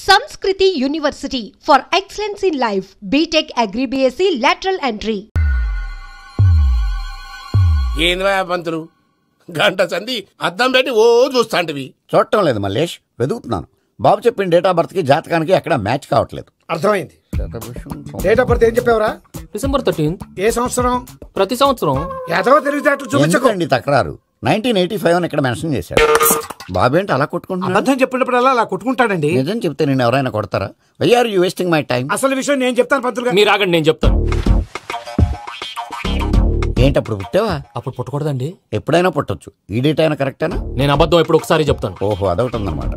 Sanskriti University for excellence in life. BTech Agri BSc lateral entry. ఏంద్రా పంతులు గంట సంధి అద్దం పెట్టి ఓ చూస్తాంటివి. చూడటం లేదు మల్లేష్, వెతుకుతున్నాను. బాబు చెప్పిన డేట్ ఆఫ్ బర్త్ కి జాతకానికి ఎక్కడ మ్యాచ్ కావట్లేదు. అర్థమైంది. డేట్ ఆఫ్ బర్త్ ఏం చెప్పావురా? December 13th. ఏ సంవత్సరం? ప్రతి సంవత్సరం. ఏదో తెలివితేటలు చూపించకండి. తక్రారు 1985 అని ఇక్కడ మెన్షన్ చేశాడు. బాబు ఏంటి అలా కొట్టుకుంటున్నాడు? అబద్ధం చెప్పినప్పుడల్లా అలా కొట్టుకుంటాడండి. నిజం చెప్తే నేను ఎవరైనా కొడతారా? Why are you wasting my time? అసలు విషయం నేను చెప్తాను పంతులు గారు. మీరు ఆగండి, నేను చెప్తాను. ఏంటి అప్పుడు పుట్టావా? అప్పుడు పుట్టకూడదండి. ఎప్పుడైనా పుట్టొచ్చు. ఈ డేట్ అయినా కరెక్టేనా? నేను అబద్ధం ఎప్పుడు ఒకసారి చెప్తాను. ఓహో, అదొకటి ఉందన్నమాట.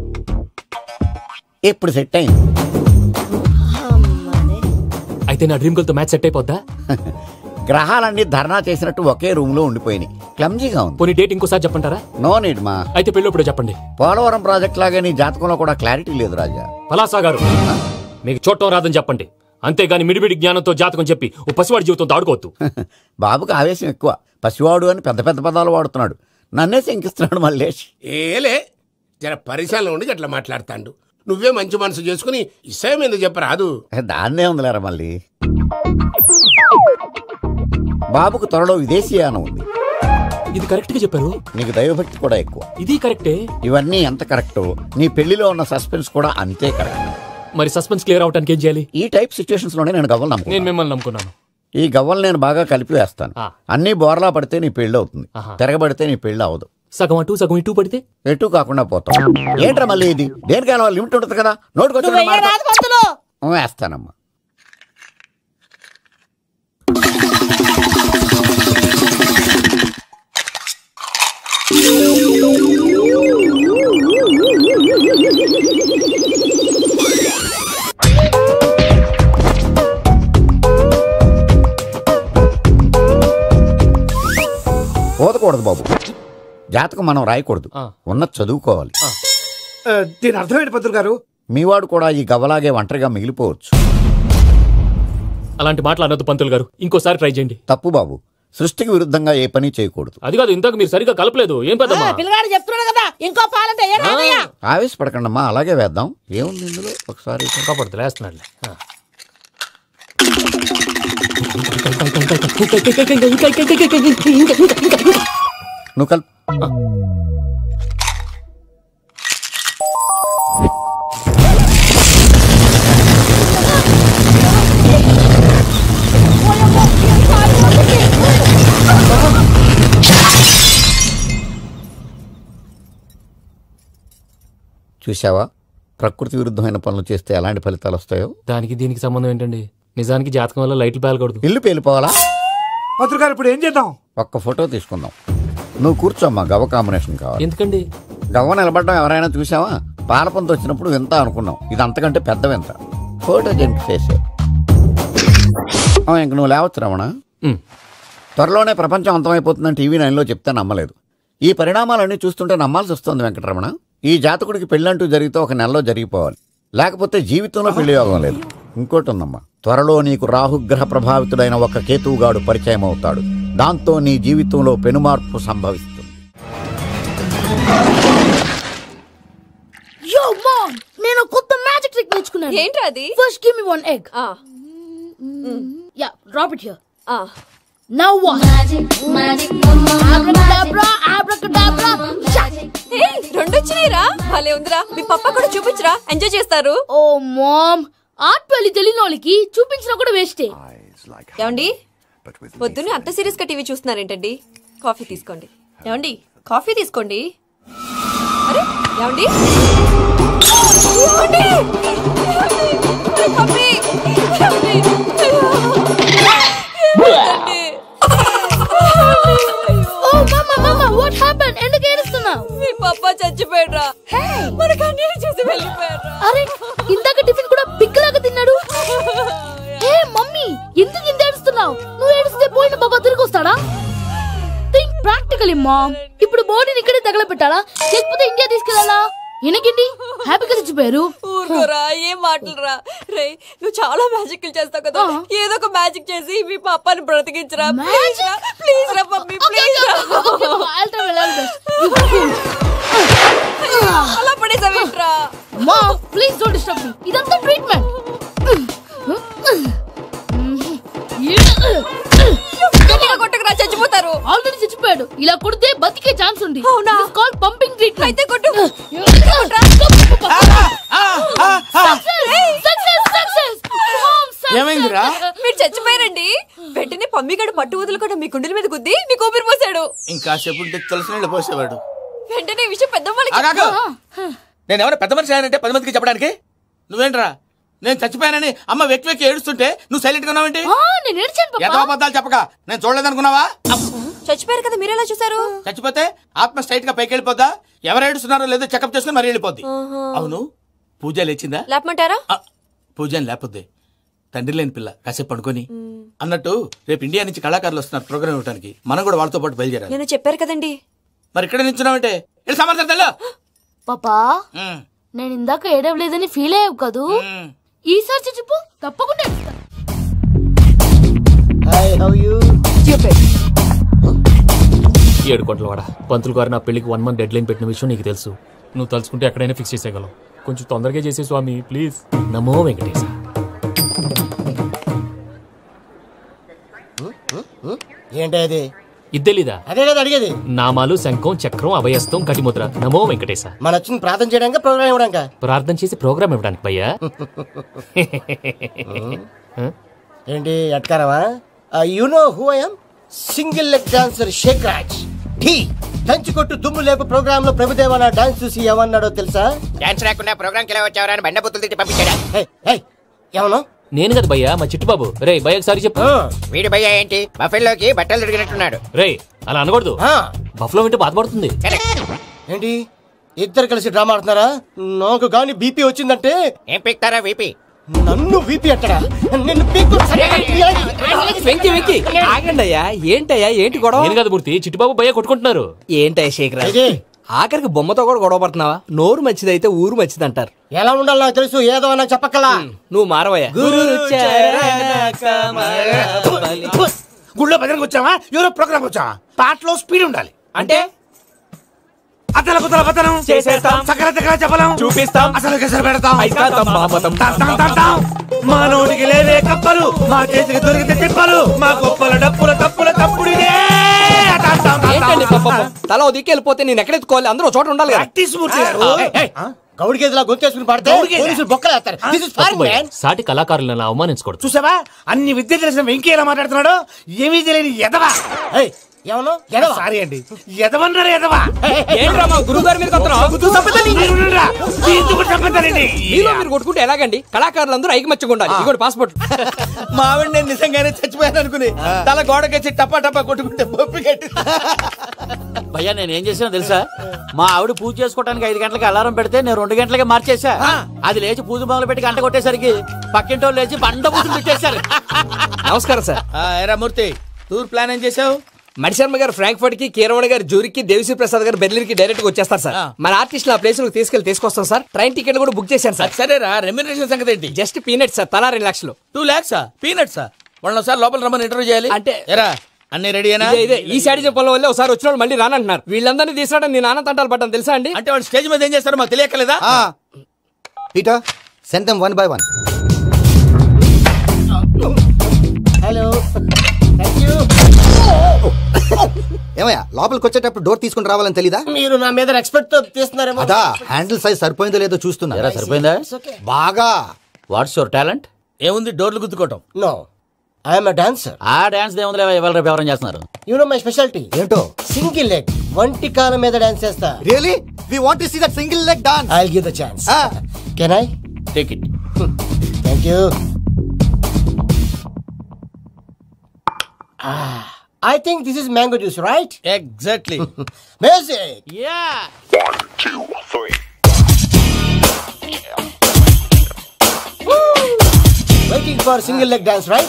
ఎప్పుడు సెట్ అయింది? అయితే నా డ్రీమ్ గర్ల్ తో మ్యాచ్ సెట్ అయిపోద్దా? గ్రహాలన్నీ ధర్నా చేసినట్టు ఒకే రూమ్ లో ఉండిపోయినాయి. క్లమ్జీగా ఉంది. పోనీ డేట్ ఇంకోసారి చెప్పంటారా? నో నీడ్ మా. అయితే పెళ్ళప్పుడు చెప్పండి. పోలవరం ప్రాజెక్ట్ లాగే నీ జాతకంలో కూడా క్లారిటీ లేదు రాజా. పలాసా గారు, మీకు చూడటం రాదని చెప్పండి. అంతేగాని మిడిమిడి జ్ఞానంతో జాతకం చెప్పి ఓ పసివాడి జీవితంతో ఆడుకోవద్దు. బాబుకి ఆవేశం ఎక్కువ. పసివాడు అని పెద్ద పెద్ద పదాలు వాడుతున్నాడు. నన్నే శంకిస్తున్నాడు మల్లేష్. ఏలే జర పరిశీలన ఉండి అట్లా మాట్లాడతాండు. నువ్వే మంచి మనసు చేసుకుని ఇష్టం ఎందుకు చెప్పరాదు? దాన్నే ఉందిలేరా మళ్ళీ. బాబుకు త్వరలో విదేశీయానం ఉంది. ఇది కరెక్ట్ గా చెప్పారు. నీకు దైవభక్తి కూడా ఎక్కువ. ఇది కరెక్టే. ఇవన్నీ ఎంత కరెక్టో నీ పెళ్లిలో ఉన్న సస్పెన్స్ కూడా అంతే కరెక్ట్. మరి సస్పెన్స్ క్లియర్ అవడానికి ఏం చేయాలి? ఈ టైప్ సిచ్యువేషన్స్ లోనే నేను గవ్వలు నేను మిమ్మల్ని నమ్ముకున్నాను. ఈ గవ్వలు నేను బాగా కలిపి వేస్తాను. అన్ని బోర్లా పడితే నీ పెళ్లి అవుతుంది. తిరగబడితే నీ పెళ్లి అవదు. సగం అటు సగం ఇటు పడితే ఎటు కాకుండా పోతాం. ఏంట్రా మళ్ళీ ఇది? దేనికైనా లిమిట్ ఉంటుంది కదా. నోటుకొచ్చి వేస్తానమ్మా. పోదకూడదు బాబు. జాతకం మనం రాయకూడదు, ఉన్నది చదువుకోవాలి. దీని అర్థమైంది పంతులు గారు. మీవాడు కూడా ఈ గవ్వలాగే ఒంటరిగా మిగిలిపోవచ్చు. అలాంటి మాటలు అనొద్దు పంతులు గారు. ఇంకోసారి ట్రై చేయండి. తప్పు బాబు. సృష్టికి విరుద్ధంగా ఏ పని చేయకూడదు. అది కాదు, ఇంతకు మీరు సరిగా కలపలేదు. ఏం పెద్దమ్మా పిల్లగాడు చెప్తున్నాడు కదా, ఇంకో పాలంటే ఆవేశపడకండమ్మా, అలాగే వేద్దాం. ఏముంది ఇందులో? ఒకసారి కాపాడుతు వేస్తున్నాడు. నువ్వు కల్. చూసావా, ప్రకృతి విరుద్ధమైన పనులు చేస్తే ఎలాంటి ఫలితాలు వస్తాయో. దానికి దీనికి సంబంధం ఏంటండి? నిజానికి జాతకం వల్ల లైట్లు పేలకూడదు, ఇల్లు పేలిపోవాలా? పంతులు గారు ఇప్పుడు ఏం చేద్దాం? ఒక్క ఫోటో తీసుకుందాం. నువ్వు కూర్చోమ్మా. గవ్వ కాంబినేషన్ కావాలి. ఎందుకండి? గవ్వ నిలబడడం ఎవరైనా చూసావా? పాలపంత వచ్చినప్పుడు వింత అనుకున్నాం. ఇది అంతకంటే పెద్ద వింత. ఫోటో జంక్ చేసే ఇంక నువ్వు లేవచ్చు రమణ. త్వరలోనే ప్రపంచం అంతమైపోతుందని టీవీ 9లో చెప్తే నమ్మలేదు. ఈ పరిణామాలన్నీ చూస్తుంటే నమ్మాల్సి వస్తుంది వెంకటరమణ. ఈ జాతకుడికి పెళ్ళంటూ జరిగితే ఒక నెలలో జరిగిపోవాలి, లేకపోతే జీవితంలో పెళ్లి యోగం లేదు. ఇంకోటి ఉందమ్మా, త్వరలో నీకు రాహుగ్రహ ప్రభావితుడైన ఒక కేతువుగాడు పరిచయం అవుతాడు. దాంతో నీ జీవితంలో పెనుమార్పు సంభవిస్తుంది. నేను కొత్త మ్యాజిక్ ట్రిక్ నేర్చుకున్నాను. ఏంటి అది? First give me one egg. Yeah, drop it here. Now what? Abracadabra, abracadabra. Hey, రెండు వచ్చినాయిరా. భలే ఉందిరా. మీ పప్పా కూడా చూపించరా, ఎంజాయ్ చేస్తారు. ఓ మామ్, ఆర్ట్ పెళ్లి తెలియని వాళ్ళకి చూపించినా కూడా వేస్టే. ఏమండి, పొద్దున్నే అంత సీరియస్ గా టీవీ చూస్తున్నారేంటండి? కాఫీ తీసుకోండి. ఏమండి, కాఫీ తీసుకోండి. అరే ఏమండి, మీ పప్పా చచ్చిపోయాడ్రా. మనకు అన్యాయం చేసి వెళ్ళిపోయాడ్రా. అరే, ఇందాక టిఫిన్ కూడా పిక్కలాగా తిన్నాడు. హే మమ్మీ, ఎందుకు ఇంత ఏడుస్తున్నావు? నువ్వు ఏడిస్తే పోయిన బాబా తిరిగి వస్తాడా? Think practically mom. ఇప్పుడు బాడీని ఇక్కడే తగలబెట్టాలా, లేకపోతే ఇండియా తీసుకెళ్ళాలా? ఎనకండి హ్యాపీగా చచ్చిపోయారు. ఊరుకోరా, ఏం మాటలురా. రే, నువ్వు చాలా మ్యాజిక్లు చేస్తావు కదా, ఏదో ఒక మ్యాజిక్ చేసి మీ పాపాని బ్రతికించరా. ప్లీజ్ రా మమ్మీ, ప్లీజ్ రా. అలా అలా పడేసావేంట్రా? మా ప్లీజ్ డోంట్ డిస్టర్బ్ మీ. ఇదంతా ట్రీట్మెంట్. కొట్టకురా, చచ్చిపోతారు. ఆల్రెడీ చచ్చిపోయాడు. ఇలా కొడితే బతికే ఛాన్స్ ఉంది. అవునా? It's called pumping treatment. అయితే కొట్టు. ఏమైందిరా? మీరు చచ్చిపోయారండి. వెంటనే పమ్మిగాడు పట్టు వదులుకుండా మీ గుండెల మీద గుద్ది మీకు ఊపిరి పోసాడు. ఇంకా చెప్పుంటే తెలిసిన నీళ్ళు పోసేవాడు. వెంటనే ఈ విషయం పెద్ద వాళ్ళకి నేను ఎవరైనా పెద్ద మనిషి ఆయనంటే 10 మందికి చెప్పడానికి నువ్వేంట్రా? నేను చచ్చిపోయానని అమ్మ వెక్కి వెక్కి ఏడుస్తుంటే నువ్వు సైలెంట్ గా ఉన్నావేంటి? నేను ఏడ్చాను పాపా. ఎంత అబద్ధాలు చెప్పక నేను చూడలేదనుకున్నావా? చచ్చిపోయారు కదా, మీరెలా చూసారు? చచ్చిపోతే ఆత్మ స్ట్రైట్ గా పైకి వెళ్ళిపోద్దా? ఎవరు ఏడుస్తున్నారో లేదో చెకప్ చేసుకుని మరీ వెళ్ళిపోద్ది. అవును, పూజ లేచిందా? లేపమంటారా? పూజ అని లేకపోద్ది. తండ్రి లేని పిల్ల కాసేపు పడుకొని. అన్నట్టు రేపు ఇండియా నుంచి కళాకారులు వస్తున్నారు ప్రోగ్రామ్ ఇవ్వడానికి. మనం కూడా వాళ్ళతో పాటు బయలుదేరాలి. నేను చెప్పారు కదండి. మరి ఇక్కడ నిల్చున్నావంటే వెళ్ళి సమాధానం. పాపా నేను ఇందాక ఏడవలేదని ఫీల్ అయ్యావు కదూ? ఈసారి చచ్చిపో, తప్పకుండా ఏడుస్తా. 7 కోట్ల వాడ పంతులు గారు నా పెళ్లికి 1 month డెడ్ లైన్ పెట్టిన విషయం నీకు తెలుసు. నువ్వు తలుచుకుంటే ఎక్కడైనా ఫిక్స్ చేసేయగలవు. కొంచెం తొందరగా చేసే స్వామి ప్లీజ్. నమో వెంకటేశ. ఏంటి అది? ఇది తెలీదా? అదే కదా అడిగేది. నామాలు, శంఖం, చక్రం, అభయస్తం, కటిముద్ర. నమో వెంకటేశ. మన వచ్చింది ప్రార్థన చేయడానికి, ప్రోగ్రామ్ ఇవ్వడానికి. ప్రార్థన చేసి ప్రోగ్రామ్ ఇవ్వడానికి భయ్యా. ఏంటి ఎట్కారమా? You know who I am? Single leg dancer Sheikh Raj. దంచి కొట్టు దుమ్ము లేపు ప్రోగ్రామ్ లో ప్రభుదేవ నా డాన్స్ చూసి ఏమన్నాడో తెలుసా? డాన్స్ రాకుండా ప్రోగ్రామ్ కి ఎలా వచ్చావరా అని బండ బుద్ధులు తిట్టి పంపించాడా? ఏమన్నా? నేను కదా భయ్యా, మా చిట్టుబాబు. రే భయ్య ఒకసారి చెప్పు. వీడి భయ్య ఏంటి బఫెల్లోకి బట్టలు తిరిగినట్టున్నాడు? రే అలా అనకూడదు. బఫ్లో వింటే బాధపడుతుంది. ఏంటి ఇద్దరు కలిసి డ్రామా ఆడుతున్నారా? నాకు గాని బీపీ వచ్చిందంటే ఏం పీక్తారా వీపీ? నన్ను బీపీ అట్టడా? నిన్ను వెంకి వెంకి ఆగండి అయ్యా. ఏంటయ్యా ఏంటి గొడవ? నేను కదా మూర్తి, చిట్టుబాబు భయ్య కొట్టుకుంటున్నారు. ఏంటయ్యా శేఖర్, ఆఖరికి బొమ్మతో కూడా గొడవ పడుతున్నావా? నోరు మంచిదైతే ఊరు మంచిది అంటారు. ఎలా ఉండాలి నాకు తెలుసు, ఏదో నాకు చెప్పక్కలా. నువ్వు మారవయ్యా. గుళ్ళో భజనకు వచ్చావా? ఎవరో ప్రోగ్రామ్ వచ్చావా? పాటలో స్పీడ్ ఉండాలి. అంటే అతల కుతల పతనం చేసేస్తాం, సకల దగ్గర చెప్పలేం, చూపిస్తాం, అసలు గసలు పెడతాం. అయితాం. మా నోటికి లేవే కప్పలు, మా చేతికి దొరికితే తిప్పలు, మా గొప్పల డప్పుల తప్పుల తప్పుడు ఏంటండి తల దిక్కి వెళ్ళిపోతే నేను ఎక్కడెత్తుకోవాలి? అందరూ చోట ఉండాలి కదా. గౌడి గేదెలా గొంతేసుకుని పాడితే పోలీసులు బొక్కలు వేస్తారు. This is foreign, man. సాటి కళాకారులను అవమానించకూడదు. చూసావా అన్ని విద్య తెలిసిన వెంకీ ఎలా మాట్లాడుతున్నాడు? ఏమీ తెలియని ఎదవా. ఏమన్నా సారీ అండి, ఎదవన్నారు ఎదవా. ఏంట్రా మా గురువు గారి మీద మీరు కొట్టుకుంటే ఎలాగండి? కళాకారులందరూ ఐకమత్యంగా ఉండాలి. ఇదిగోటి పాస్పోర్ట్. మా ఆవిడ నేను నిజంగానే చచ్చిపోయాను అనుకుని తల గోడకొచ్చి టపా టపా కొట్టుకుంటే బొప్పి కట్టి. భయ్యా నేనేం చేసినా తెలుసా? మా ఆవిడ పూజ చేసుకోవడానికి 5 గంటలకి అలారం పెడితే నేను 2 గంటలకి మార్చేసా. అది లేచి పూజ మొదలు పెట్టి గంట కొట్టేసరికి పక్కింటోళ్ళు లేచి బండ పూజలు పెట్టేశారు. నమస్కారం సార్. ఏరా మూర్తి, టూర్ ప్లాన్ ఏం చేసావు? మణిశర్మ గారు ఫ్రాంక్ఫర్ట్ కి, కీరవాణి గారు జూరికి, దేవిశ్రీ ప్రసాద్ గారు బెర్లిన్ కి డైరెక్ట్ గా వచ్చేస్తారు సార్. మన ఆర్టిస్ట్ ఆ ప్లేస్ తీసుకొస్తాం సార్. ట్రైన్ టికెట్ కూడా బుక్ చేశాను సార్. సరేరా, రెమ్యూనరేషన్ సంగతి ఏంటి? జస్ట్ పీనట్స్ సార్, తలా 2 లక్షలు. 2 lakhs పీనట్సా? వాళ్ళని ఒకసారి లోపల రమ్మని ఇంటర్వ్యూ చేయాలి. అంటే ఎరా అన్ని రెడీ అయినా? ఇదే ఈ సాడి చెప్పడం వల్ల ఒకసారి వచ్చిన వాళ్ళు మళ్ళీ రానంటున్నారు. వీళ్ళందరినీ తీసుకురావడం నేను నాన్న తంటాలు పడ్డాను తెలుసా అండి? అంటే వాళ్ళు స్టేజ్ మీద ఏం చేస్తారో మాకు తెలియకలేదా? Peter send them 1 by 1. Hello, thank you. ఏమయ్యా లోపలికి వచ్చేటప్పుడు డోర్ తీసుకుని రావాలని తెలీదా? మీరు నా మీద ఎక్స్పెక్ట్ తో తీస్తున్నారేమో. అదా హ్యాండిల్ సైజ్ సరిపోయిందో లేదో చూస్తున్నా. సరిపోయిందా? బాగా. What's your talent? ఏముంది డోర్లు గుద్దుకోవటం? No, I am a dancer. ఆ డాన్స్ దేవుందిలే, ఎవరు రేపు ఎవరైనా చేస్తున్నారు. యు నో మై స్పెషాలిటీ ఏంటో? సింగిల్ లెగ్, వంటి కాలం మీద డాన్స్ చేస్తా. Really we want to see that single leg dance. I will give the chance. Can I take it? Thank you. I think this is mango juice, right? Exactly. Music. Yeah. 1, 2, 3. Waiting for single leg dance, right?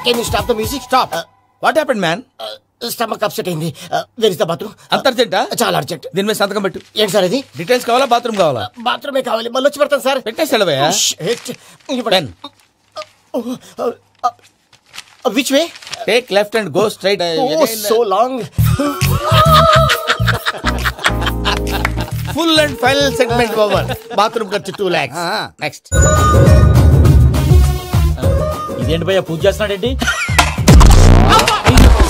Can you stop the music? Stop. What happened, man? Stomach upset అయింది. Where is the bathroom? అంత అర్జెంటా? చాలా urgent. దీని మీద సంతకం పెట్టు. ఏంటి sir ఇది? Details కావాలా బాత్రూమ్ కావాలా? బాత్రూమే కావాలి, మళ్ళీ వచ్చి పెడతాను సార్. పెట్టేసాడవయ్యా. Which way? Take left and go straight. Oh so long. Full and final segment over. Bathroom ఖర్చు 2 lakhs. నెక్స్ట్. ఇదేంటి భయ్యా పూజ చేస్తున్నాడేంటి?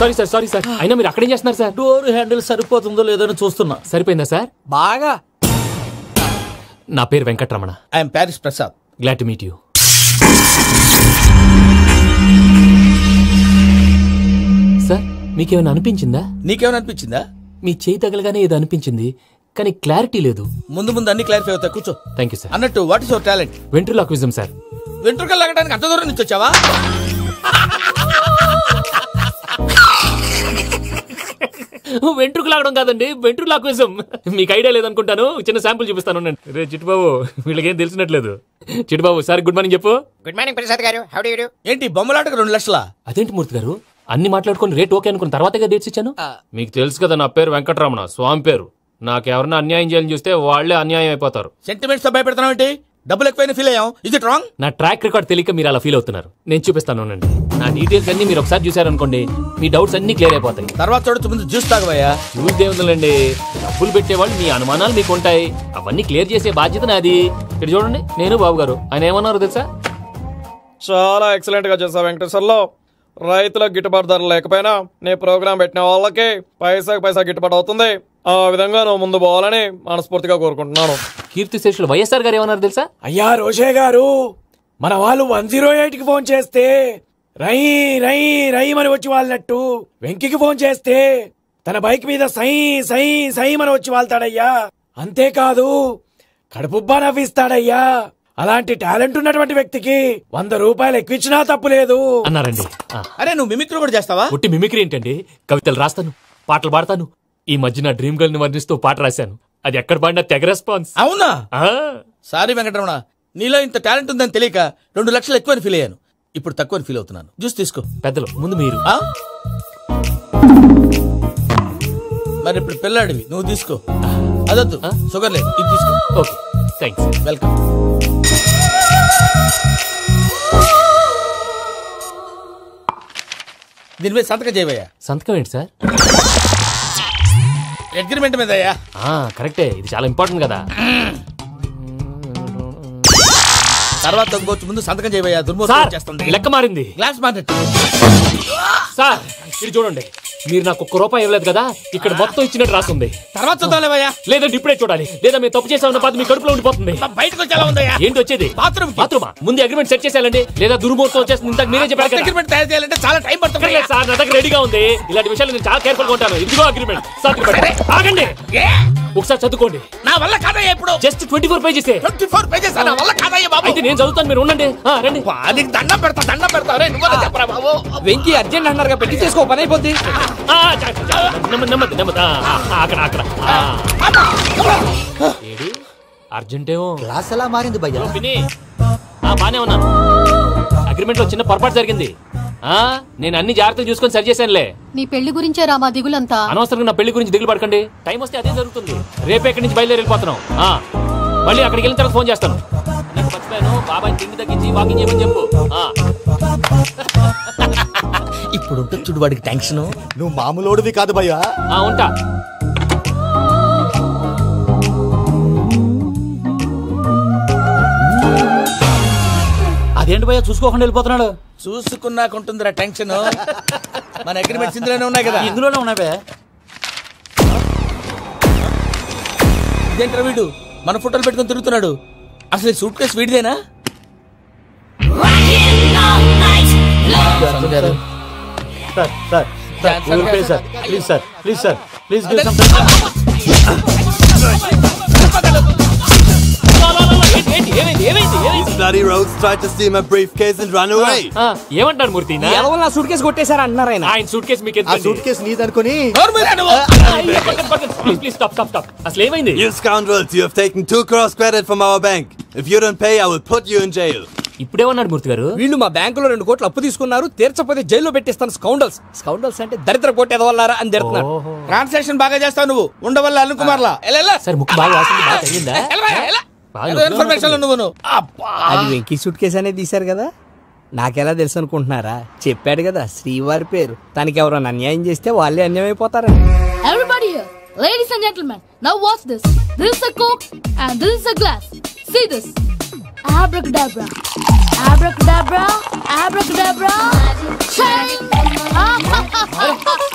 సారీ సార్ అయినా మీరు అక్కడేం చేస్తున్నారు సార్? డోర్ హ్యాండిల్ సరిపోతుందో లేదో అని చూస్తున్నా. సరిపోయిందా సార్? బాగా. నా పేరు Venkataramana. I'm Paris Prasad. Glad to meet you. Sir మీకేమైనా అనిపించిందా? నీకేమైనా అనిపించిందా? మీ చేయి తగలగానే ఏదో అనిపించింది, కానీ క్లారిటీ లేదు. ముందు అన్ని క్లారిఫై అవుతాయి, కూర్చో. Thank you sir. అన్నట్టు what is your talent? Ventriloquism sir. వెంట్రుకలు లాగడానికి అంత దూరం నుంచి వచ్చావా? వెంట్రుకు లాగడం కాదండి, వెంట్రులాక్విజం. మీకు ఐడియా లేదనుకుంటాను, చిన్న శాంపుల్ చూపిస్తాను. రే చిట్టుబాబు, వీళ్ళకేం తెలిసినట్లేదు. చిట్టుబాబు సార్ గుడ్ మార్నింగ్ చెప్పు. Good morning Prasad garu. How do you do? ఏంటి బొమ్మలాటకు 2 లక్షలా? అదేంటి మూర్తి గారు, అన్ని మాట్లాడుకుని రేట్ ఓకే అనుకున్న తర్వాతగా డేట్స్ ఇచ్చాను. మీకు తెలుసు కదా నా పేరు వెంకటరమణ, స్వామి పేరు. నాకెవరన్నా అన్యాయం చేయాలని చూస్తే వాళ్లే అన్యాయం అయిపోతారు. సెంటిమెంట్స్ తో భయపెడతావు ఏంటి? డబ్బులు ఎక్కువైనా ఫీల్ అయ్యాం. ఇది రాంగ్. నా ట్రాక్ రికార్డ్ తెలియక మీరు అలా ఫీల్ అవుతున్నారు. నేను చూపిస్తాను. నా డీటెయిల్స్ అన్ని మీరు ఒకసారి చూసారనుకోండి, మీ డౌట్స్ అన్ని క్లియర్ అయిపోతాయి. తర్వాత చూడొచ్చు, ముందు జ్యూస్ తాగబోయా. జ్యూస్ దేవుందండి, డబ్బులు పెట్టేవాళ్ళు మీ అనుమానాలు మీకు ఉంటాయి, అవన్నీ క్లియర్ చేసే బాధ్యత నాది. ఇక్కడ చూడండి, నేను బాబు గారు. ఆయన ఏమన్నారు తెలుసా? చాలా ఎక్సలెంట్ గా చేసావు వెంకటేశ్వర్లో. రైతులకు గిట్టుబాటు ధర లేకపోయినా నీ ప్రోగ్రాం పెట్టిన వాళ్ళకి పైసాకి పైసా గిట్టుబాటు అవుతుంది. ఆ విధంగా నువ్వు ముందు పోవాలని మనస్ఫూర్తిగా కోరుకుంటున్నాను. కీర్తి శేషులు వైఎస్ఆర్ గారు ఏమన్నారు తెలుసా? అయ్యా రోషే గారు, మన వాళ్ళు 108కి ఫోన్ చేస్తే రై రై రై అని వచ్చి వాళ్ళనట్టు, వెంకికి ఫోన్ చేస్తే తన బైక్ మీద సై సై సై అని వచ్చి వాళ్తాడయ్యా. అంతేకాదు కడుపుబ్బా నవ్విస్తాడయ్యా. అలాంటి టాలెంట్ ఉన్నటువంటి వ్యక్తికి 100 రూపాయలు ఎక్కువచ్చినా తప్పు లేదు అన్నారండి. అరే నువ్వు మిమిక్రీ కూడా చేస్తావా? ఒట్టి మిమిక్రీ ఏంటండి, కవితలు రాస్తాను, పాటలు పాడతాను. ఈ మధ్య నా డ్రీమ్ గర్ల్ ని వర్ణిస్తూ పాట రాశాను, అది ఎక్కడ పాడినా తెగ రెస్పాన్స్. అవునా? సారీ వెంకటరమణ, నీలో ఇంత టాలెంట్ ఉందని తెలియక 2 లక్షలు ఎక్కువని ఫీల్ అయ్యాను. ఇప్పుడు తక్కువని ఫీల్ అవుతున్నాను. జ్యూస్ తీసుకో. పెద్దలు ముందు మీరు. మరి ఇప్పుడు పిల్లాడివి, నువ్వు తీసుకో. అదొద్దు, షుగర్ లేదు, ఇది తీసుకో. Okay thanks. వెల్కమ్. దీని మీద సంతకం చేయవయ్యా. సంతకం ఏంటి సార్? అగ్రిమెంట్ మీద అయ్యా. కరెక్టే, ఇది చాలా ఇంపార్టెంట్ కదా. తర్వాత తగ్గొచ్చు, ముందు సంతకం చేయవయ్యా. దుర్మోహం చేస్తుంది. లెక్క మారింది. Glass market. సార్ ఇది చూడండి, మీరు నాకు 1 రూపాయి ఇవ్వలేదు కదా, ఇక్కడ మొత్తం ఇచ్చినట్టు రాస్తుంది. తర్వాత చూద్దాంలేవయ్యా. లేదంటే ఇప్పుడే చూడాలి, లేదా మీరు తప్పు చేసామన్న బాధ మీ కడుపులో ఉండిపోతుంది. బయటకు వచ్చేలా ఉందయ్యా. ఏంటి వచ్చేది? బాత్రూమా? ముందు అగ్రిమెంట్ సెట్ చేసేయాలండి, లేదా దుర్మూర్తం వచ్చేస్తుంది. ఇంతకు మీరే చెప్పారు కదా. అగ్రిమెంట్ తయారు చేయాలంటే చాలా టైం పడుతుంది సార్. నా దగ్గర రెడీగా ఉంది. ఇలాంటి విషయాలు నేను చాలా కేర్ఫుల్ గా ఉంటాను. ఇదిగో అగ్రిమెంట్. ఆగండి, ఒకసారి చదువుకోండి. నా వల్ల కాదయ్యా. ఇప్పుడు జస్ట్ 24 పేజెస్. 24 పేజెస్ నా వల్ల కాదయ్యా బాబు. అయితే నేను చదువుతాను, మీరు ఉండండి. రండి. నీకు దండం పెడతా. నువ్వు చెప్పరా బాబు. వెంకీ అర్జెంట్ అన్నారుగా, పెట్టి చేసుకో, పని అయిపోద్ది. నెమ్మది. అక్కడ ఏడి అర్జెంటేమో. క్లాస్ ఎలా మారింది భయ్యా? బానే ఉన్నాను. అగ్రిమెంట్ లో చిన్న పొరపాటు జరిగింది. నేను అన్ని జాగ్రత్తలు చూసుకొని సరి చేశానులే. నీ పెళ్లి గురించే రా మా దిగులంతా. అనవసరంగా నా పెళ్లి గురించి దిగులు పడకండి. టైం వస్తే అదే జరుగుతుంది. రేపే ఇక్కడి నుంచి బయలుదేరి వెళ్ళిపోతున్నాం. మళ్ళీ అక్కడికి వెళ్ళిన తర్వాత ఫోన్ చేస్తాను. నీకు మర్చిపోయాను, బాబాయ్ తిండి తగ్గించి వాకింగ్ చేయమని చెప్పు. ఇప్పుడు ఉంటుంది చూడు వాడికి టెన్షన్. నువ్వు మామూలోడివి కాదు భయ్యా. ఉంటా. అదేంటి భయ్యా చూసుకోకుండా వెళ్ళిపోతున్నాడు? చూసుకున్నాకుంటుందిరా టెన్షన్. మన అగ్రిమెంట్స్ ఇందులోనే ఉన్నాయి కదా. ఇందులోనే ఉన్నాయి భయ్యా. ఇదేంట్రా వీడు మన ఫోటోలు పెట్టుకొని తిరుగుతున్నాడు? అసలు సూట్ కేసు వీడిదేనా? Please These bloody rogues tried to steal my briefcase and run away. ఏమంటారు మూర్తి? ఎవరో నా సూట్ కేసు కొట్టేశారు అన్నారు ఆయన. ఆయన సూట్ కేసు మీకు ఆ సూట్ కేసు నీదనుకుని. Please stop. అసలు ఏమైంది? You scoundrels, you have taken 2 crores credit from our bank. If you don't pay, I will put you in jail. ఇప్పుడేమన్నాడు మూర్తి గారు? వీళ్ళు మా బ్యాంకులో 2 కోట్లు అప్పు తీసుకున్నారు, తీర్చపోతే జైల్లో పెట్టిస్తాను. స్కౌండల్స్ అంటే దరిద్ర కోట ఎదవల్లారా అని తిడుతున్నాడు. ట్రాన్సాక్షన్ బాగా చేస్తావు నువ్వు. ఉండవల్ల అరుణ్ కుమార్లా. సార్ ముక్కు బాగా వాసింది, బాగా తగ్గిందా? ఇన్ఫర్మేషన్ నువ్వు. అది వెంకీ సూట్ కేసు అనేది తీశారు కదా. నాకెలా తెలుసు అనుకుంటున్నారా? చెప్పాడు కదా శ్రీవారి పేరు. తనకి ఎవరైనా అన్యాయం చేస్తే వాళ్ళే అన్యాయం అయిపోతారని. Everybody here, ladies and gentlemen, now watch this. This is a Coke and this is a glass. See this. Abracadabra, abracadabra, abracadabra.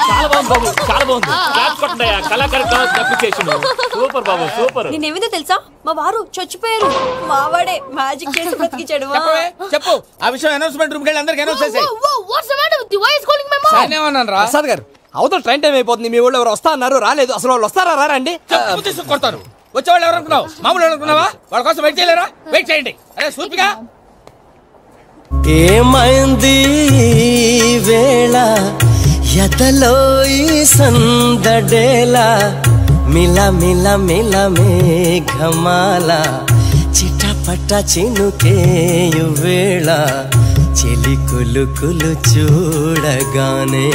చాలా బాగుంది బాబు, చాలా బాగుంది. క్లాప్స్ కొట్టండి, కళాకారుల అప్రిసియేషన్. సూపర్ బాబు, సూపర్. నేనేమిందో తెలుసా, మా వారు చచ్చిపోయారు. మావాడే మ్యాజిక్ చేసి బ్రతికించాడు. చెప్పు ఆ విషయం అనౌన్స్మెంట్ రూమ్ కి వెళ్ళి అందరికి అనౌన్స్ చేసేయ్. What's the matter with you? Why is calling my mom? సానేమన్నారా? Prasad గారు, అవతల ట్రైన్ టైం అయిపోతుంది. మీ ఊళ్ళో ఎవరు వస్తా అన్నారు, రాలేదు. అసలు వాళ్ళు వస్తారా రారండి? కొడతారు. వచ్చేవాళ్ళు ఎవరు అనుకున్నావు? మామూలు అనుకున్నావా? వాళ్ళ కోసం వెయిట్ చేయలేరా? వెయిట్ చేయండి. అరే సూపిగా ఏమైంది వేళ ఎదలో ఈ సందడేల మిల మిల మిల మేఘమాల చిటపట చినుకేయు వేళ చెలి కులు కులు చూడగానే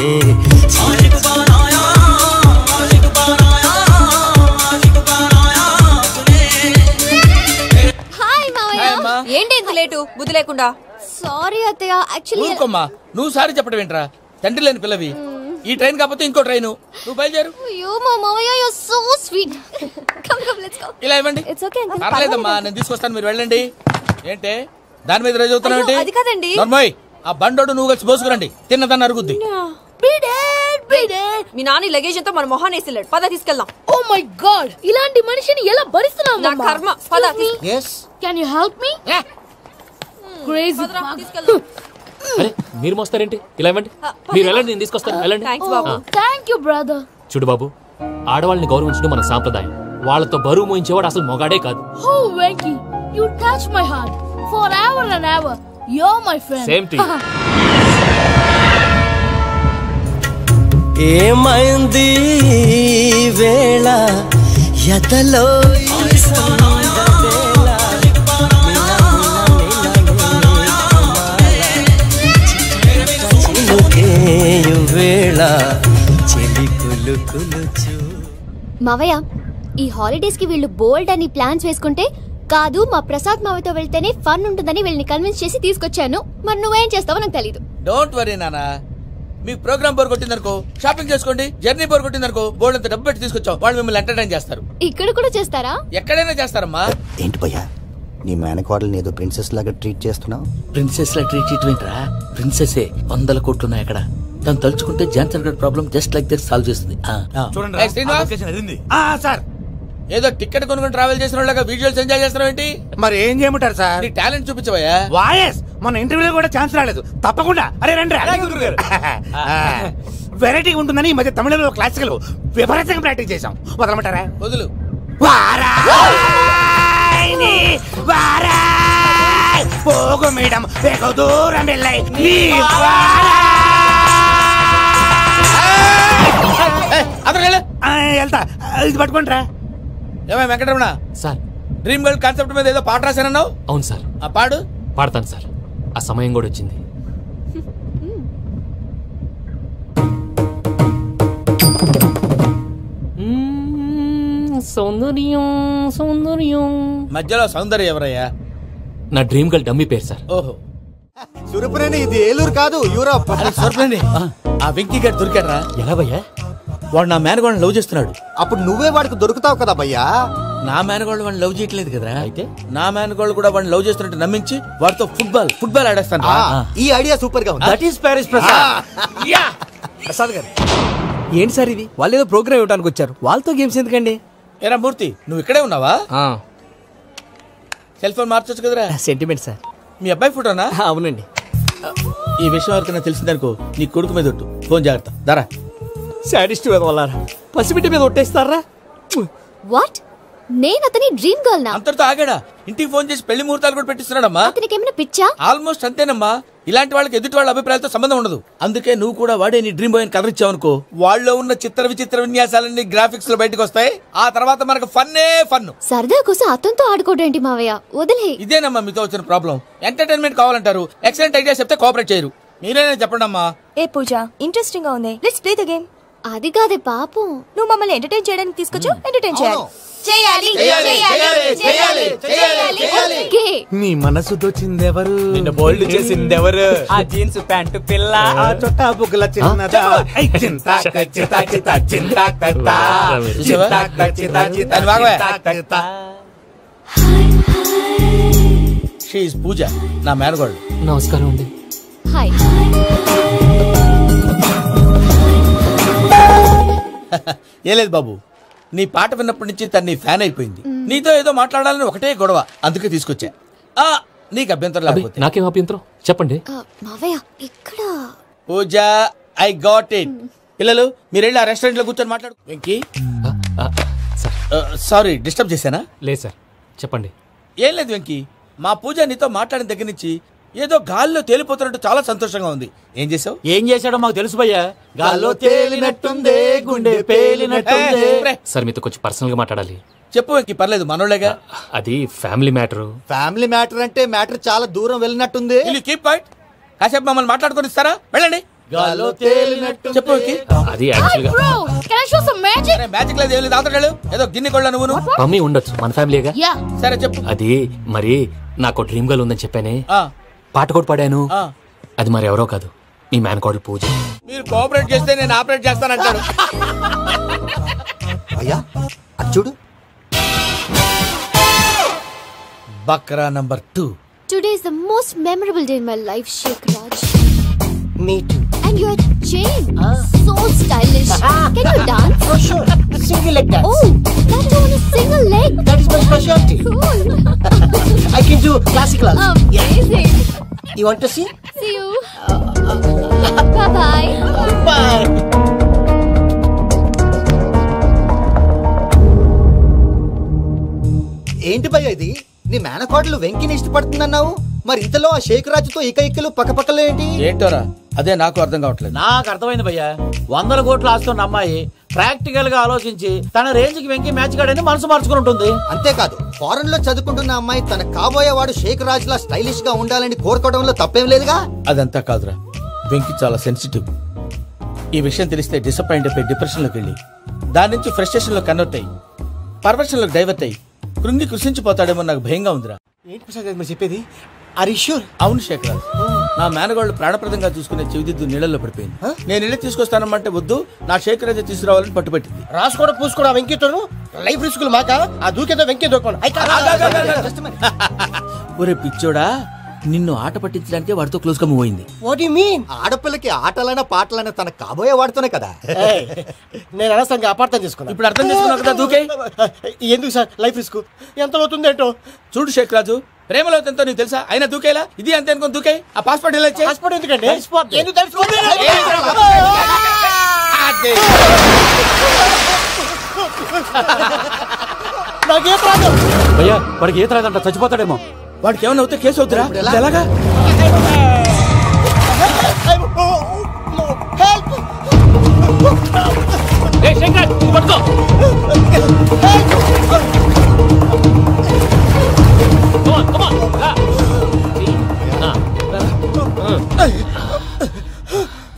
ఏంటి ఇంత లేటు? బుద్ధి లేకుండా. సారీ అత్తయ్య, యాక్చువల్లీ ఊరుకోమ్మా. నువ్వు సారీ చెప్పడం ఏంట్రా? తండ్రి లేని పిల్లవి. ఈ ట్రైన్ కాకపోతే ఇంకో ట్రైన్. నువ్వు బయలుదేరు. అయ్యో మా మావయ్య, you are so sweet. Come come let's go. ఇలా ఇవ్వండి. ఇట్స్ ఓకే అండి. పర్లేదమ్మా, నేను తీసుకొస్తాను, మీరు వెళ్ళండి. ఏంటే దాని మీద రోజు అవుతున్నావు ఏంటి? అది కాదండి. నర్మోయ్, ఆ బండోడు నువ్వు కలిసి పోసుకురండి. తిన్నదాన్ని అరుగుద్ది. మీ నాన్న లగేజ్ అంతా మన మొహాన్ని వేసిల్లాడు. పద తీసుకెళ్దాం. ఓ మై గాడ్, ఇలాంటి మనిషిని ఎలా భరిస్తున్నావు? నా కర్మ. పద. yes Can you help me? Crazy. అరే మీరు మోస్తారేంటి? ఇలా ఇవ్వండి. మీరు వెళ్ళండి, నేను తీసుకొస్తాను. వెళ్ళండి. Thank you brother. చూడు బాబు, ఆడవాళ్ళని గౌరవించడం మన సాంప్రదాయం. వాళ్ళతో బరువు మోయించేవాడు అసలు మొగాడే కాదు. Oh Venky, you touch my heart forever and ever. You're my friend. Same to you. ఏమైంది వేళ ఎదలో వేళ చెలి కులు కులు మావయ్య, ఈ హాలిడేస్ కి వీళ్ళు బోల్డ్ అని ప్లాన్స్ వేసుకుంటే కాదు మా ప్రసాద్ మావయ్యతో వెళ్తేనే ఫన్ ఉంటుందని వీళ్ళని కన్విన్స్ చేసి తీసుకొచ్చాను. మరి నువ్వేం చేస్తావో నాకు తెలీదు. డోంట్ వరీ నానా. మీకు ప్రోగ్రామ్ బోర్ కొట్టిందనుకో షాపింగ్ చేసుకోండి. జర్నీ బోర్ కొట్టిందనుకో బోర్డు అంత డబ్బు పెట్టి తీసుకొచ్చాం. వాళ్ళు మిమ్మల్ని ఎంటర్టైన్ చేస్తారు. ఇక్కడ కూడా చేస్తారా? ఎక్కడైనా చేస్తారమ్మా. ఏంటి భయ్యా, నీ మేనకోడల్ని ఏదో ప్రిన్సెస్ లాగా ట్రీట్ చేస్తున్నావు? ప్రిన్సెస్ లా ట్రీట్ చేయటమేంట్రా? ప్రిన్సెసే 100 కోట్లు ఉన్నాయి అక్కడ. తను తలుచుకుంటే జాన్సన్ గడ్ problem just like that solve చేస్తుంది. సార్, ఏదో టికెట్ కొనుక్కొని ట్రావెల్ చేసిన వాళ్ళగా విజువల్స్ ఎంజాయ్ చేస్తున్నావు ఏంటి? మరి ఏం చేయమంటారు సార్? నీ టాలెంట్ చూపించవయ్యా. వాయస్ మన ఇంటర్వ్యూలో కూడా ఛాన్స్ రాలేదు. తప్పకుండా. అరే రండి. వెరైటీ ఉంటుందని ఈ మధ్య తమిళంలో క్లాసికల్ విపరీతంగా ప్రాక్టీస్ చేసాం. వదలమంటారా? వదులు. పోగు మేడం వెగు దూరం వెళ్ళై వెళ్తా. ఇది పట్టుకుంటారా? ఏమై Venkataramana sir, dream girl concept మీద ఏదో పాట రాశానన్నావు? అవును సార్. ఆ పాడు. పాడతాను సార్. ఆ సమయం కూడా వచ్చింది. సౌందర్యం సౌందర్యం. మధ్యలో సౌందర్యం ఎవరయ్యా? నా డ్రీమ్ గర్ల్ డమ్మీ పేరు సార్. ఓహో, సురపురేని. ఇది ఏలూరు కాదు, యూరోప్. సురపురేని. ఆ వెంకీ గారు దొరికారా? ఎలా భయ్యా? వాడు నా మేనగోళ్ళని లవ్ చేస్తున్నాడు. అప్పుడు నువ్వే వాడికి దొరుకుతావు కదా భయ్యా. నా మేనగోళ్ళు వాడిని లవ్ చేయట్లేదు కదా. అయితే నా మేనగోళ్ళు కూడా వాడిని లవ్ చేస్తున్నట్టు నమ్మించి వాడితో ఫుట్బాల్ ఆడేస్తాను. ఈ ఐడియా సూపర్ గా ఉంది. That is Paris Prasad. Prasad గారు, ఏంటి సార్ ఇది? వాళ్ళు ఏదో ప్రోగ్రామ్ ఇవ్వడానికి వచ్చారు, వాళ్ళతో గేమ్స్ ఎందుకండి? ఏరా మూర్తి, నువ్వు ఇక్కడే ఉన్నావా? సెల్ ఫోన్ మార్చొచ్చు కదరా. Sentiment sir. మీ అబ్బాయి ఫోటోనా? అవునండి. ఈ విషయం ఎవరికైనా తెలిసిందనుకో నీ కొడుకు మీద ఒట్టు. ఫోన్ జాగ్రత్త. దారా. సాడిస్ట్ వాళ్ళారా, పసిబిడ్డ మీద ఒట్టేస్తారా? వాట్? నేను అతని డ్రీమ్ గర్ల్ నా? అంతటితో ఆగాడా? ఇంటికి ఫోన్ చేసి పెళ్లి ముహూర్తాలు కూడా పెట్టిస్తున్నాడమ్మా. అతనికి ఏమైనా పిచ్చా? ఆల్మోస్ట్ అంతేనమ్మా. ఇలాంటి వాళ్ళకి ఎదుటి వాళ్ళ అభిప్రాయాలతో సంబంధం ఉండదు. అందుకే నువ్వు కూడా వాడే నీ డ్రీమ్ బాయ్ ని కవర్ ఇచ్చావనుకో, వాళ్ళలో ఉన్న చిత్ర విచిత్ర విన్యాసాలన్నీ గ్రాఫిక్స్ లో బయటకు వస్తాయి. ఆ తర్వాత మనకు ఫన్నే ఫన్. సరదా కోసం అతనితో ఆడుకోవడం మావయ్య, వదిలే. ఇదేనమ్మా మీతో వచ్చిన ప్రాబ్లం. ఎంటర్టైన్మెంట్ కావాలంటారు, ఎక్సలెంట్ ఐడియా చెప్తే కోఆపరేట్ చేయరు. మీరేనా చెప్పండి అమ్మా. ఏ పూజ, ఇంట్రెస్టింగ్ గా ఉంది. Let's play the game. అది కాదే పాపం, నువ్వు మమ్మల్ని ఎంటర్టైన్ చేయడానికి తీసుకొచ్చు, ఎంటర్టైన్ చేయాలి. చేయాలి నీ మనసు దోచిందెవరు? నిన్ను బోల్డ్ చేసిందెవరు? ఆ జీన్స్ ప్యాంటు పిల్ల, ఆ చొట్టా బుగ్గల చిన్నదా. షీఈ్ పూజ, నా మేనగోళ్ళు. నమస్కారం అండి. హాయ్. ఏ లేదు బాబు, నీ పాట విన్నప్పటి నుంచి తను నీ ఫ్యాన్ అయిపోయింది. నీతో ఏదో మాట్లాడాలని ఒకటే గొడవ, అందుకే తీసుకొచ్చా. నీకు అభ్యంతరం లేకపోతే. నాకేం అభ్యంతరం చెప్పండి. మావయ్య ఇక్కడ పూజ, ఐ గాట్ ఇట్. పిల్లలు మీరు వెళ్ళి ఆ రెస్టారెంట్ లో కూర్చొని మాట్లాడు. వెంకీ, సారీ డిస్టర్బ్ చేశానా? లేదు సార్, చెప్పండి. ఏం లేదు వెంకీ, మా పూజ నీతో మాట్లాడిన దగ్గర నుంచి ఏదో గాల్లో తేలిపోతున్నట్టు చాలా సంతోషంగా ఉంది. ఏం చేసావు? ఏం చేశాడో మాకు తెలుసు భయ్యా. గాల్లో తేలినట్టుందే, గుండె పేలినట్టుందే. సార్ మీతో కొంచెం పర్సనల్ గా మాట్లాడాలి. చెప్పు వెంకీ, పర్లేదు మనోళ్ళేగా. అది ఫ్యామిలీ మ్యాటర్. ఫ్యామిలీ మ్యాటర్ అంటే మ్యాటర్ చాలా దూరం వెళ్ళినట్టుంది. Keep point. కాసేపు మమ్మల్ని మాట్లాడుకొని ఇస్తారా? వెళ్ళండి. గాల్లో తేలినట్టు చెప్పు వెంకీ. అది యాక్చువల్గా మ్యాజిక్ లేదు, ఏం లేదు. అవతడాడు ఏదో గిన్నె కొళ్ళ నువ్వు. మమ్మీ ఉండొచ్చు, మన ఫ్యామిలీగా. సరే చెప్పు. అది మరి నాకు డ్రీమ్ గర్ల్ ఉందని చెప్పానే, పాట కూడా పాడాను. అది మరి ఎవరో కాదు, మీ మేనకోడలు పూజ. మీరు కోఆపరేట్ చేస్తే నేను ఆపరేట్ చేస్తానంటాడు. అయ్యా చూడు. Bakra number 2. Today is the most memorable day in my life, Sheikh Raj. Me too. And your chain, so stylish. Can you dance? For sure. Single leg dance. Oh, that too on a single leg. That is my specialty. Cool. I can do classical also. Amazing. You want to see? See you. Bye-bye. Bye. ఏంటి భయ్య ఇది? నీ మేనకోడలు వెంకిని ఇష్టపడుతుందన్నావు, మరి ఇంతలో ఆ షేక్ రాజుతో ఇకలు పక్కపక్కలో ఏంటి? ఏంటోరా, అదే నాకు అర్థం కావట్లేదు. నాకు అర్థమైంది భయ్యా. 100 కోట్లు ఆస్తున్న అమ్మాయి ప్రాక్టికల్ గా ఆలోచించి తన రేంజ్ కి వెంకి మ్యాచ్ కాడని మనసు మార్చుకుని ఉంటుంది. అంతేకాదు, ఫారెన్ లో చదువుకుంటున్న అమ్మాయి తన కాబోయేవాడు షేక్ రాజ్ లా స్టైలిష్ గా ఉండాలని కోరుకోవడంలో తప్పేం లేదుగా. అదంతా కాదురా, వెంకి చాలా సెన్సిటివ్. ఈ విషయం తెలిస్తే డిసప్పాయింట్ అయిపోయి డిప్రెషన్ లోకి వెళ్ళి దాని నుంచి ఫ్రస్ట్రేషన్ లో కన్వర్ట్ అయ్యి పర్వర్షన్ లోకి డైవర్ట్ అయ్యి కృంగి కృషించిపోతాడేమో నాకు భయంగా ఉందిరా. ఏంటి ప్రసాద్ గారు మీరు చెప్పేది? Are you sure? అవును శేఖర్, నా మేనగోళ్ళు ప్రాణప్రదంగా చూసుకునే చెవిదిద్దు నీళ్ళల్లో పడిపోయింది. నేను ఇళ్ళకి తీసుకొస్తానమ్మంటే వద్దు, నా శేఖర్ అయితే తీసుకురావాలని పట్టుబట్టింది. రాసుకోవడం పూసుకోవడం వెంకీతోను లైఫ్ రిస్కులు మాక. ఆ దూకేదో వెంకీ దూకోండి. ఒరే పిచ్చోడా, నిన్ను ఆట పట్టించడానికి వాడితో క్లోజ్ గా మూవ్ అయింది. What you mean? ఆడపిల్లకి ఆటలైనా పాటలైనా తన కాబోయే వాడుతోనే కదా. నేను అనవసరంగా అపార్థం చేసుకున్నా. ఇప్పుడు అర్థం చేసుకున్నావు కదా, దూకే. ఎందుకు సార్ లైఫ్ రిస్క్? ఎంత అవుతుంది ఏంటో చూడు శేఖ్ రాజు, ప్రేమలో ఎంతో నీకు తెలుసా? అయినా దూకేలా ఇది అంతే అనుకుని దూకే. ఆ పాస్పోర్ట్ ఎలా ఇచ్చే? పాస్పోర్ట్ ఎందుకండి? ఎందుకు తెలుసుకోండి? నాకే ప్రాబ్లం. భయ్యా వాడికి ఈత రాదంట, చచ్చిపోతాడేమో. వాడికి ఏమైనా అవుతే కేసు అవుతురా? ఎలాగా?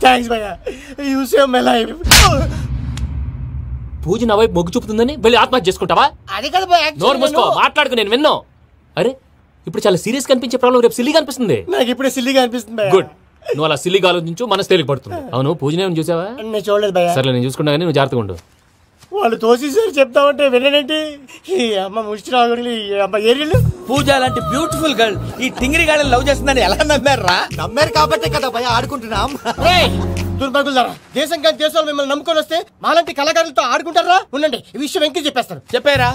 థ్యాంక్స్ భయ్యా, యు సేవ్ మై లైఫ్. పూజ నా వైపు మొగ్గు చూపుతుందని వెళ్ళి ఆత్మహత్య చేసుకుంటావా? అది కదా భయ్యా. నోరు మూసుకో, మాట్లాడుకు, నేను విన్నాను. అరే ఇప్పుడు చాలా సీరియస్ కనిపించే ప్రాబ్లం రేపు సిల్లీగా అనిపిస్తుంది. నాకు ఇప్పుడే సిల్లీగా అనిపిస్తుంది. గుడ్, నువ్వు అలా సిల్లీగా ఆలోచించు, మనసు తేలిక పడుతుంది. అవును, పూజనే చూసావా? నేను చూడలేదు భయ్యా. సరే నేను చూసుకుంటా కానీ నువ్వు జాగ్రత్తగా ఉండు. వాళ్ళు తోసేసారు చెప్తామంటే విననేంటి? ఈ అమ్మ ముష్టి రాగుడి, ఈ అమ్మ ఏరియలు. పూజ లాంటి బ్యూటిఫుల్ గర్ల్ ఈ టింగిరి గాడిని లవ్ చేస్తుందని ఎలా నమ్మారా? నమ్మారు కాబట్టే కదా భయ ఆడుకుంటున్నాం. దుర్భగులారా, దేశం కానీ దేశాలు మిమ్మల్ని నమ్ముకొని వస్తే మాలాంటి కళాకారులతో ఆడుకుంటారా? ఉండండి, ఈ విషయం వెంకీ చెప్పేస్తాను. చెప్పారా?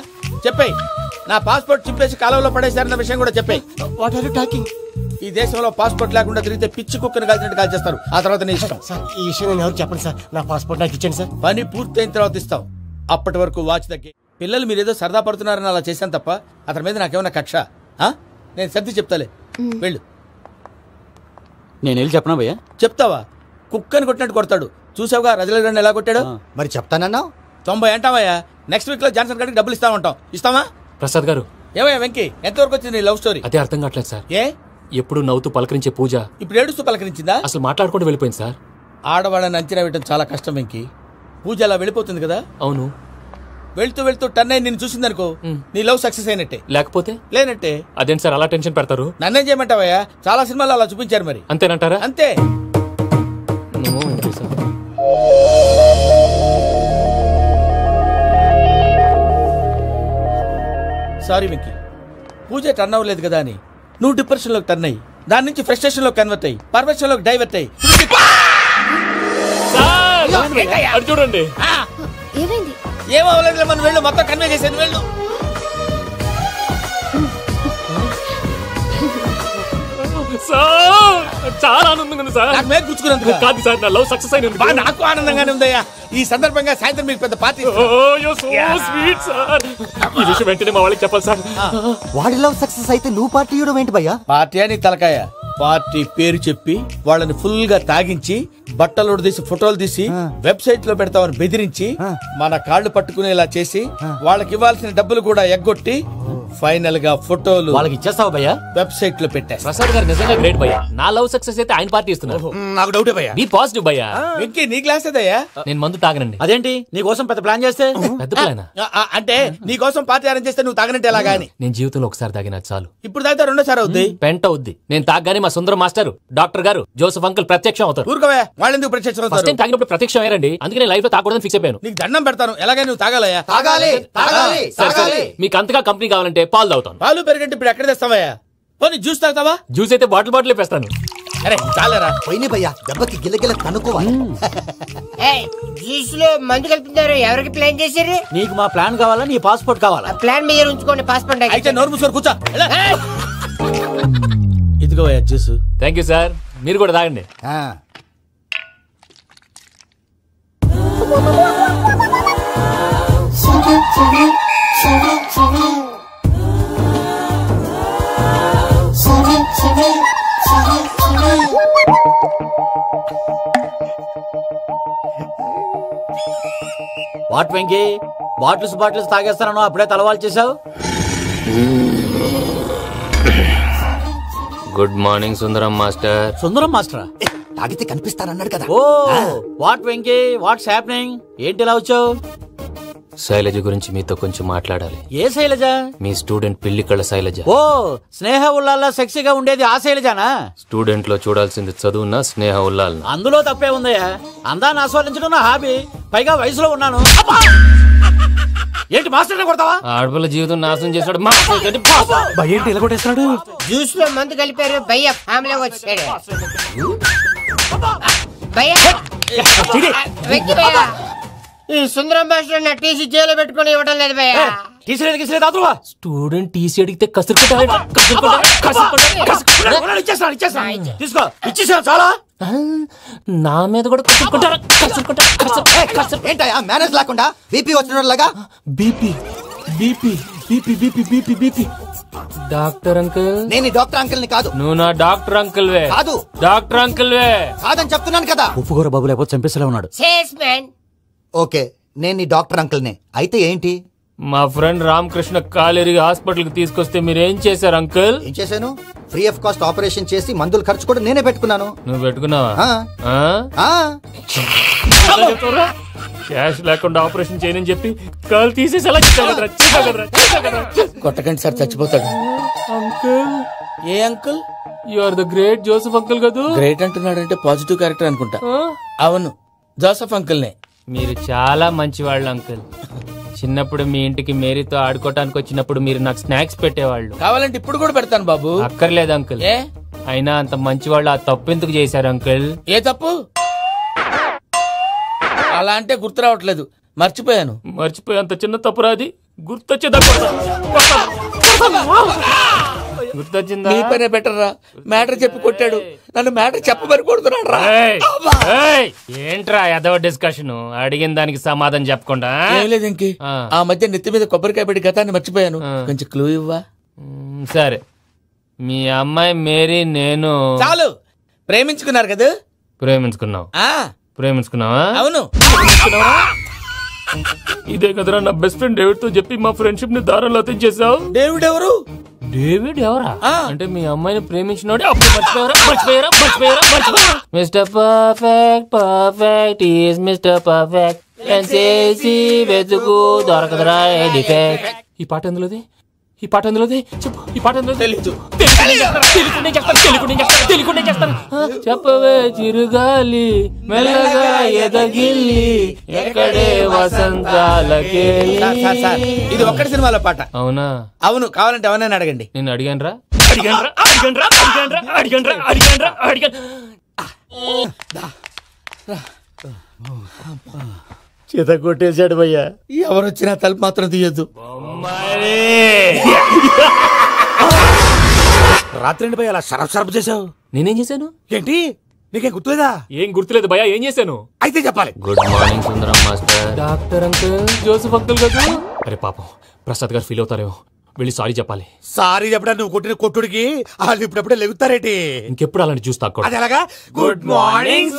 చెప్పాయి. నా పాస్పోర్ట్ చింపేసి కాలంలో పడేశారన్న విషయం కూడా చెప్పాయి. What are you talking? ఈ దేశంలో పాస్పోర్ట్ లేకుండా తిరిగితే పిచ్చి కుక్కను కాల్చినట్టు కాల్చేస్తారు. ఆ తర్వాత నీ ఇష్టం. సార్ ఈ విషయం నేను ఎవరు చెప్పండి సార్. నా పాస్పోర్ట్ నాకు ఇచ్చండి సార్. పని పూర్తయిన తర్వాత ఇస్తాం. అప్పటి వరకు వాచ్ దగ్గర. పిల్లలు మీరేదో సరదా పడుతున్నారని అలా చేశాను తప్ప అతని మీద నాకేమన్నా కక్ష? నేను సర్ది చెప్తాలే, వెళ్ళు. నేను వెళ్ళి చెప్పనా భయ్యా? చెప్తావా? కుక్కని కొట్టినట్టు కొడతాడు. చూసావుగా రజల గండి ఎలా కొట్టాడు? మరి చెప్తానన్నావు. 90 అంటావయ్యా. నెక్స్ట్ వీక్ లో జాన్సన్ గారికి డబ్బులు ఇస్తామంటాం. ఇస్తావా? ప్రసాద్ గారు, ఏమయ్యా వెంకీ, ఎంతవరకు వచ్చింది నీ లవ్ స్టోరీ? అదే అర్థం కావట్లేదు సార్. ఏ ఎప్పుడు నవ్వుతూ పలకరించే పూజ ఇప్పుడు ఏడుస్తూ పలకరించిందా? అసలు మాట్లాడుకుంటూ వెళ్ళిపోయింది సార్. ఆడవాళ్ళని అంచనా వేయడం చాలా కష్టం వెంకీ. పూజ అలా వెళ్ళిపోతుంది కదా. అవును, వెళ్తూ వెళ్తూ టర్న్ అయి నేను చూసిందనుకో నీ లవ్ సక్సెస్ అయినట్టే. లేకపోతే లేనట్టే. అదేంటి సార్ అలా టెన్షన్ పెడతారు? నన్నేం చేయమంటావయ్యా, చాలా సినిమాలు అలా చూపించారు మరి. అంతేనంటారా? అంతే. సారీ వెంకీ, పూజ టర్న్ అవ్వలేదు కదా అని నువ్వు డిప్రెషన్ లోకి టర్న్ అయ్యి దాని నుంచి ఫ్రస్ట్రేషన్ లో కన్వర్ట్ అయ్యి పర్వర్షన్ లోకి డైవర్ట్ అయ్యి చూడండి. ఏమవ్వలేదు, మనం వెళ్ళు, మొత్తం కన్వే చేసేది వెళ్ళు. చాలా ఆనందంగా ఉంది సార్. నాకు మీద కూర్చుకున్నందుకు కాదు సార్, నా లవ్ సక్సెస్ అయినందుకు. నాకు ఆనందంగానే ఉందయ్యా. ఈ సందర్భంగా సాయంత్రం మీకు పెద్ద పార్టీ. Sweet sir. ఈ విషయం వెంటనే మా వాళ్ళకి చెప్పాలి సార్. వాడి లవ్ సక్సెస్ అయితే నువ్వు పార్టీ ఇవ్వడం ఏంటి భయ్యా? పార్టీ అని తలకాయ. పార్టీ పేరు చెప్పి వాళ్ళని ఫుల్ గా తాగించి బట్టలు తీసి ఫోటోలు తీసి వెబ్సైట్ లో పెడతామని బెదిరించి మన కాళ్ళు పట్టుకునేలా చేసి వాళ్ళకి ఇవ్వాల్సిన డబ్బులు కూడా ఎగ్గొట్టి ఫైనల్ గా ఫోటోలు వాళ్ళకి ఇచ్చేస్తావు భయ్యా? వెబ్సైట్ లో పెట్టా. ప్రసాద్ గారు నిజంగా గ్రేట్ భయ్యా. నా లవ్ సక్సెస్ అయితే ఆయన పార్టీ ఇస్తున్నారు. నాకు డౌటే భయ్యా. బీ పాజిటివ్ భయ్యా. వెంకీ నీ గ్లాస్ ఏదయ్యా? నేను మందు తాగనండి. అదేంటి నీ కోసం పెద్ద ప్లాన్ చేస్తే? పెద్ద ప్లాన్ అంటే నీ కోసం పార్టీ అరేంజ్ చేస్తే నువ్వు తాగనంటే ఎలాగా అని. నేను జీవితంలో ఒకసారి తాగినా చాలు. ఇప్పుడు తాగితే రెండోసారి అవుద్ది. పెంట అవుద్ది. నేను తాగగానే మా సుందరం మాస్టర్, డాక్టర్ గారు, జోసెఫ్ అంకుల్ ప్రత్యక్షం అవుతారు. ఊరుకోవా, వాళ్ళు ఎందుకు ప్రత్యక్షం అవుతారు? తాగినప్పుడు ప్రత్యక్షం అయ్యారండి. అందుకే నేను లైఫ్ లో తాగకూడదని ఫిక్స్ అయిపోయాను. నీకు దండం పెడతాను, ఎలాగే నువ్వు తాగాలయ్యా. మీకు అంతగా కంపెనీ కావాలంటే పాలు తాగుతాను. పాలు పెరిగంటే ఇప్పుడు ఎక్కడ తెస్తావయ్యా? పోనీ జ్యూస్ తాగుతావా? జ్యూస్ అయితే బాటిల్ వేస్తాను. అరే చాలరా పోయిన భయ్యా, దెబ్బకి గిల్లగిల్ల కనుక్కోవాలి. జ్యూస్ లో మందు కలుపుతున్నారు, ఎవరికి ప్లాన్ చేశారు? నీకు మా ప్లాన్ కావాలా, నీ పాస్పోర్ట్ కావాలా? ప్లాన్ మీద ఉంచుకోండి, పాస్పోర్ట్ అయితే నోరు మూసుకొని కూర్చో. ఇదిగో జ్యూస్. Thank you sir. మీరు కూడా తాగండి. వాట్ వెంకీ, బాటిల్స్ తాగేస్తాను అప్పుడే తలవాలు చేసావు. Good morning Sundaram master. Sundaram మాస్టరా? తాగితే కనిపిస్తానన్నాడు కదా. Oh what Venky, what's happening? ఏంటి ఇలా వచ్చావు? శైలజ గురించి మీతో కొంచెం మాట్లాడాలి. ఏ శైలజ? మీ స్టూడెంట్ పిల్లి కళ్ళ శైలజ. ఓ స్నేహ ఉల్లాల్లో సెక్సీగా ఉండేది ఆ శైలజానా? స్టూడెంట్ లో చూడాల్సింది చదువున్న స్నేహ ఉల్లాల్. అందులో తప్పే ఉందయ్యా. అందాన్ని ఆస్వాదించడం నా హాబీ, పైగా వయసులో ఉన్నాను. ఏంటి మాస్టర్ కొడతావా? ఆడపిల్ల జీవితం నాశనం చేశాడు. ఏంటి ఇలా కొట్టేస్తున్నాడు? జ్యూస్ లో మందు కలిపారు, భయ్య ఫ్యామిలీ వచ్చాడు. ఈ సుందరం మాస్టర్ నా టీసీ జైలు పెట్టుకుని ఇవ్వడం లేదు భయ్య. స్టూడెంట్ టీసీ అడిగితే తీసుకో, ఇచ్చేసా చాలా. నా మీద కూడా ఏంటయ్యా మేనేజ్ లేకుండా బీపీ వచ్చినలాగా? BP BP BP BP BP BP. Doctor uncle, నేను డాక్టర్ అంకుల్ ని కాదు. నువ్వు నా డాక్టర్ అంకుల్ వే. కాదు, డాక్టర్ అంకుల్ వే కాదని చెప్తున్నాను కదా. ఉప్పుకూర బాబు లేకపోతే చంపేసేలా ఉన్నాడు. ఓకే, నేను నీ డాక్టర్ అంకుల్ నే. అయితే ఏంటి? మా ఫ్రెండ్ రామకృష్ణ కాలేరికి హాస్పిటల్ కి తీసుకొస్తే మీరేం చేశారు అంకుల్? ఏం చేశాను? ఫ్రీ ఆఫ్ కాస్ట్ ఆపరేషన్ చేసి మందుల ఖర్చు కూడా నేనే పెట్టుకున్నాను. నువ్వు పెట్టుకున్నావా? క్యాష్ లేకుండా ఆపరేషన్ చేయనని చెప్పి కాలు తీసేసి ఎలా కొట్టకండి సార్, చచ్చిపోతాడు. అంకుల్, ఏ uncle? You are the great Joseph uncle కదా. గ్రేట్ అంటున్నాడంటే పాజిటివ్ క్యారెక్టర్ అనుకుంటా. అవును, జోసెఫ్ అంకుల్ నే. మీరు చాలా మంచివాళ్ళు అంకుల్. చిన్నప్పుడు మీ ఇంటికి మేరీతో ఆడుకోవటానికి వచ్చినప్పుడు మీరు నాకు స్నాక్స్ పెట్టేవాళ్ళు. కావాలంటే ఇప్పుడు కూడా పెడతాను బాబు. అక్కర్లేదు అంకుల్. అయినా అంత మంచివాళ్ళు ఆ తప్పు ఎందుకు చేశారు అంకుల్? ఏ తప్పు? అలా అంటే గుర్తు రావట్లేదు, మర్చిపోయాను. మర్చిపోయేంత చిన్న తప్పురాది గుర్తొచ్చేదా? గుర్తొచ్చిందా? నీ పనే బెటర్ రా. మ్యాటర్ చెప్పి కొట్టాడు, నన్ను మ్యాటర్ చెప్పమని కొడుతున్నాడు రా. ఏంట్రా ఎదవ డిస్కషన్? అడిగిన దానికి సమాధానం చెప్పకుండా. ఏం లేదు ఇంకి, ఆ మధ్య నెత్తి మీద కొబ్బరికాయ పెట్టి గతాన్ని మర్చిపోయాను. కొంచెం క్లూ ఇవ్వా? సరే, మీ అమ్మాయి మేరీ నేను చాలు ప్రేమించుకున్నారు కదా. ప్రేమించుకున్నావు? ప్రేమించుకున్నావా? అవును. ఇదే కదరా నా బెస్ట్ ఫ్రెండ్ డేవిడ్ తో చెప్పి మా ఫ్రెండ్షిప్ ని దారంలో తెచ్చేసావు. డేవిడ్ ఎవరు? డేవిడ్ ఎవరా అంటే మీ అమ్మాయిని ప్రేమించినోడే. అప్పుడు మర్చిపోయారా? Mister perfect perfect is mister perfect. చేసి వెతుకు దొరకదురా ఈ పాట ఎందులోది చెప్పు ఈ పాట ఎందులో తెలీదు చెప్పవే చిరుగాలి మెల్లగా ఎదగిల్లి ఎక్కడే వసంతాలకే ఇది ఒక్కటి సినిమాలో పాట. అవునా? అవును, కావాలంటే ఎవరైనా అడగండి. నేను అడిగాను. చేత కొట్టేశాడు భయ్యా. ఎవరొచ్చినా తలుపు మాత్రం తీయద్దు. రాత్రి భయ్య అలా షరఫ్ చేసావు. నేనేం చేశాను? ఏంటి నీకేం గుర్తులేదా? ఏం గుర్తులేదు భయ్యా. ఏం చేశాను? అయితే చెప్పాలి. Good morning Sundaram master. Doctor uncle, Joseph uncle కదా. అరే పాపం ప్రసాద్ గారు ఫీల్ అవుతారేమో, వెళ్ళి సారీ చెప్పాలి. సారీ చెప్పడా నువ్వు కొట్టిన కొట్టుడికి వాళ్ళు ఇప్పుడప్పుడే లెగుతారేటి. ఇంకెప్పుడు అలాంటి చూస్తా. అది ఎలాగా? Good morning